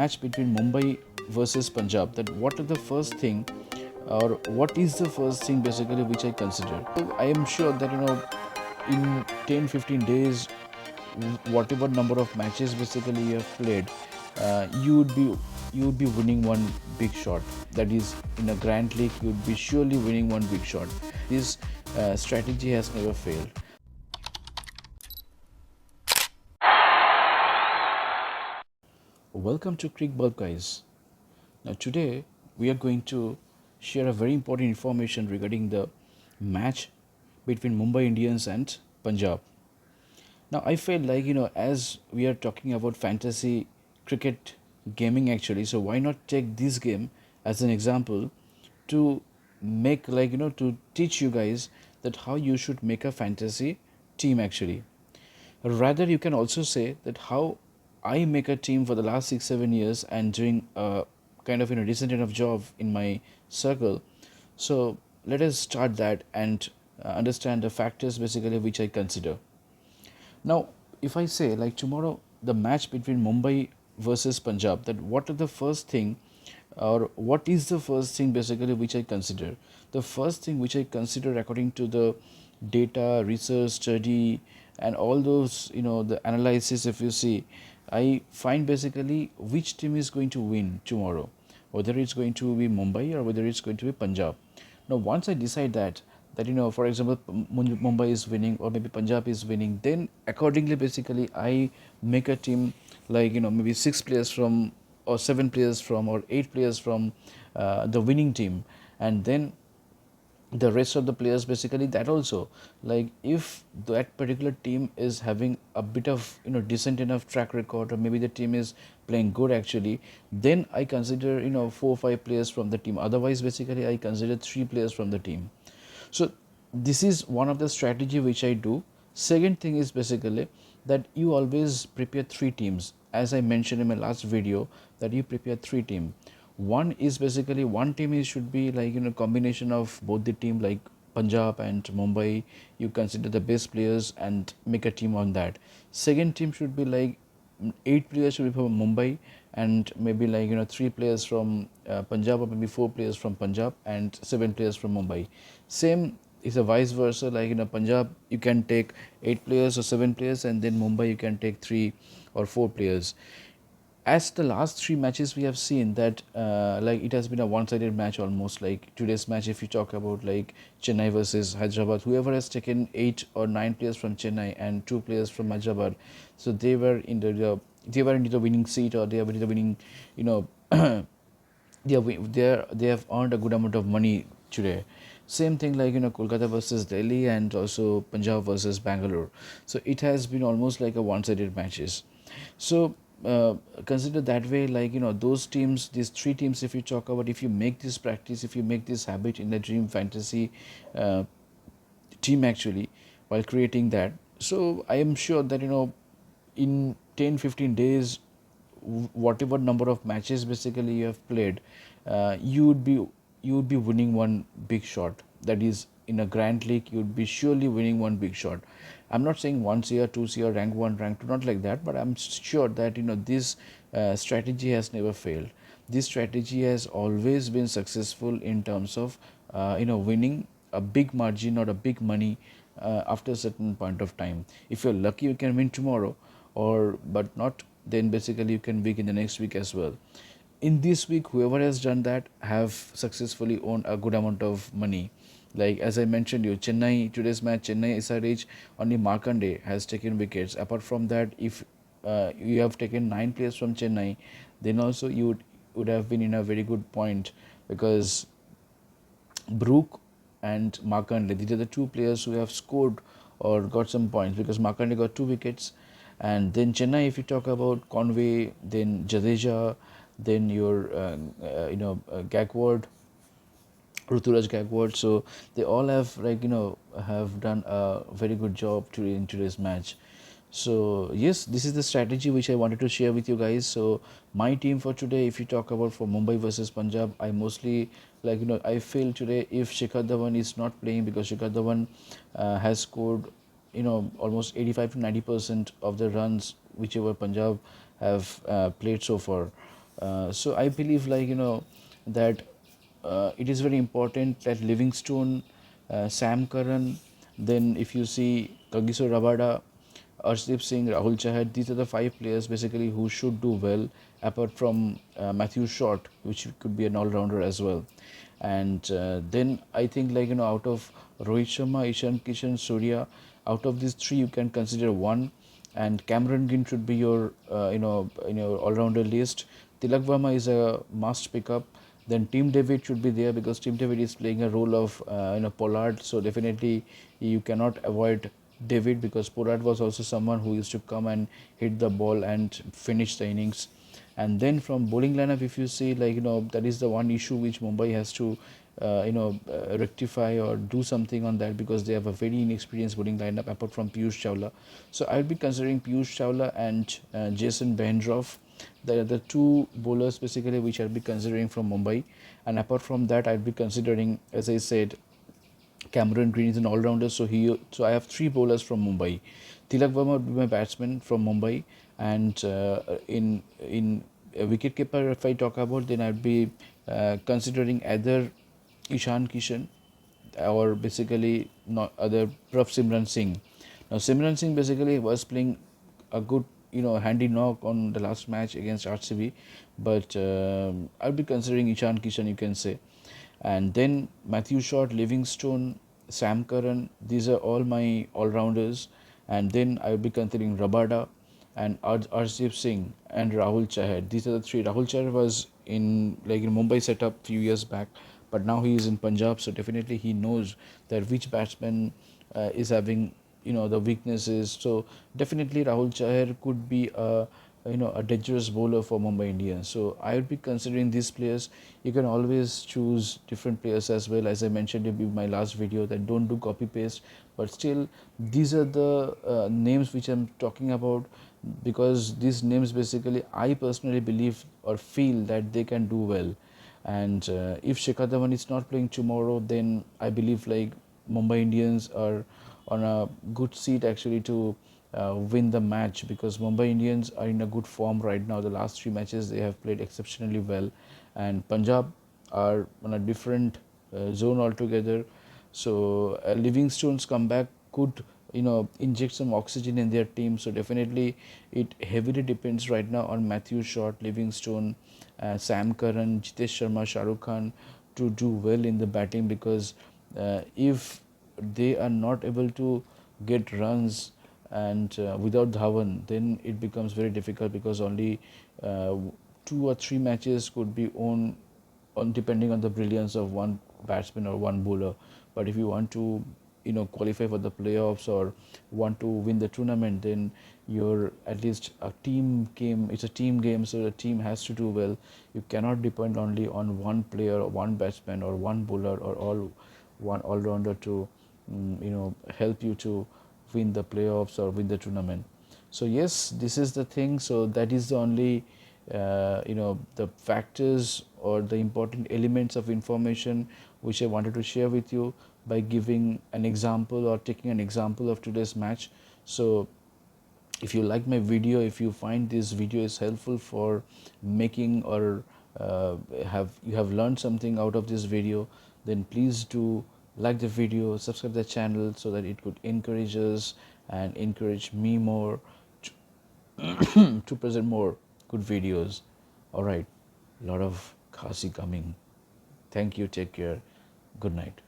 match between Mumbai versus Punjab, that what are the first thing or what is the first thing basically which I consider. So I am sure that in 10-15 days, whatever number of matches basically you have played, you would be winning one big shot. That is, in a grand league, you would be surely winning one big shot. This strategy has never failed. Welcome to Cricbulb, guys. Now today we are going to share a very important information regarding the match between Mumbai Indians and Punjab. Now I feel like as we are talking about fantasy cricket gaming actually, so why not take this game as an example to make to teach you guys that how you should make a fantasy team actually. Rather, you can also say that how I make a team for the last 6-7 years and doing a kind of decent enough job in my circle. So let us start that and understand the factors basically which I consider. Now, if I say like tomorrow the match between Mumbai versus Punjab, that what are the first thing or what is the first thing basically which I consider? The first thing which I consider according to the data, research, study, and all those the analysis. If you see, I find basically which team is going to win tomorrow, whether it's going to be Mumbai or whether it's going to be Punjab. Now, once I decide that for example, Mumbai is winning or maybe Punjab is winning, then accordingly basically I make a team like maybe 6 players from or 7 players from or 8 players from the winning team, and then the rest of the players basically that also, like if that particular team is having a bit of decent enough track record or maybe the team is playing good actually, then I consider 4 or 5 players from the team. Otherwise basically I consider 3 players from the team. So this is one of the strategy which I do. Second thing is basically that you always prepare 3 teams, as I mentioned in my last video, that you prepare 3 teams. One is basically one team is should be like combination of both the team, like Punjab and Mumbai. You consider the best players and make a team on that. Second team should be like 8 players should be from Mumbai and maybe like 3 players from Punjab, or maybe 4 players from Punjab and 7 players from Mumbai. Same is a vice versa, like Punjab you can take 8 players or 7 players, and then Mumbai you can take 3 or 4 players. As the last 3 matches we have seen that like it has been a one-sided match almost. Like today's match, if you talk about like Chennai versus Hyderabad, whoever has taken 8 or 9 players from Chennai and 2 players from Hyderabad, so they were in they were into the winning seat, or they were in the winning they have earned a good amount of money today. Same thing like Kolkata versus Delhi and also Punjab versus Bangalore. So it has been almost like a one-sided matches. So consider that way, like those teams, these 3 teams, if you talk about, if you make this practice, if you make this habit in the dream fantasy uh, team actually while creating that, so I am sure that in 10-15 days, whatever number of matches basically you have played, you would be winning one big shot. That is, in a grand league you would be surely winning one big shot. I'm not saying 1 year, 2 year, rank 1, rank 2, not like that, but I'm sure that this strategy has never failed. This strategy has always been successful in terms of winning a big margin or a big money after a certain point of time. If you're lucky, you can win tomorrow, or but not, then basically you can win in the next week as well. In this week, whoever has done that have successfully owned a good amount of money. Like as I mentioned you, Chennai, today's match, Chennai SRH, only Markande has taken wickets. Apart from that, if you have taken 9 players from Chennai, then also you would have been in a very good point, because Brook and Markande, these are the 2 players who have scored or got some points, because Markande got 2 wickets. And then Chennai, if you talk about Conway, then Jadeja, then your Gaikwad, Ruturaj Gaikwad. So they all have have done a very good job in today's match. So yes, this is the strategy which I wanted to share with you guys. So my team for today, if you talk about for Mumbai versus Punjab, I mostly I feel today if Shikhar Dhawan is not playing, because Shikhar Dhawan has scored almost 85 to 90% of the runs whichever Punjab have played so far. So I believe that it is very important that Livingstone, Sam Curran, then if you see Kagiso Rabada, Arshdeep Singh, Rahul Chahar, these are the five players basically who should do well, apart from Matthew Short, which could be an all-rounder as well. And then I think out of Rohit Sharma, Ishan Kishan, Surya, out of these three you can consider one, and Cameron Green should be your in your all-rounder list. Tilak Verma is a must pick up. Then Tim David should be there because Tim David is playing a role of Pollard, so definitely you cannot avoid David because Pollard was also someone who used to come and hit the ball and finish the innings. And then from bowling lineup, if you see that is the one issue which Mumbai has to rectify or do something on that, because they have a very inexperienced bowling lineup apart from Piyush Chawla. So I would be considering Piyush Chawla and Jason Behrendorff. They are the two bowlers basically which I'll be considering from Mumbai. And apart from that, I'll be considering, as I said, Cameron Green is an all-rounder, so I have three bowlers from Mumbai. Tilak Verma would be my batsman from Mumbai, and in a wicketkeeper, if I talk about, then I'd be considering either Ishan Kishan or basically not other Prof Simran Singh. Now Simran Singh basically was playing a good handy knock on the last match against RCB, but I'll be considering Ishan Kishan, you can say. And then Matthew Short, Livingstone, Sam Curran, these are all my all-rounders. And then I will be considering Rabada and Arshdeep Singh and Rahul Chahar. These are the three. Rahul Chahar was in Mumbai setup few years back, but now he is in Punjab, so definitely he knows that which batsman is having the weaknesses. So definitely Rahul Chahar could be a dangerous bowler for Mumbai Indians. So I would be considering these players. You can always choose different players as well. As I mentioned in my last video, that don't do copy paste, but still these are the names which I'm talking about, because these names basically I personally believe or feel that they can do well. And if Shikhar Dhawan is not playing tomorrow, then I believe Mumbai Indians are on a good seat actually to win the match, because Mumbai Indians are in a good form right now. The last three matches they have played exceptionally well, and Punjab are on a different zone altogether. So Livingstone's comeback could inject some oxygen in their team. So definitely it heavily depends right now on Matthew Short, Livingstone, Sam Curran, Jitesh Sharma, Shah Rukh Khan to do well in the batting, because if they are not able to get runs and without Dhawan, then it becomes very difficult, because only uh, two or three matches could be won on depending on the brilliance of one batsman or one bowler. But if you want to qualify for the playoffs or want to win the tournament, then you're at least a team game. It's a team game, so the team has to do well. You cannot depend only on one player or one batsman or one bowler or one all-rounder to help you to win the playoffs or win the tournament. So yes, this is the thing. So that is the only the factors or the important elements of information which I wanted to share with you by giving an example or taking an example of today's match. So if you like my video, if you find this video is helpful for making or you have learned something out of this video, then please do like the video, subscribe the channel, so that it could encourage us and encourage me more to present more good videos. All right, lot of khasi coming. Thank you, take care, good night.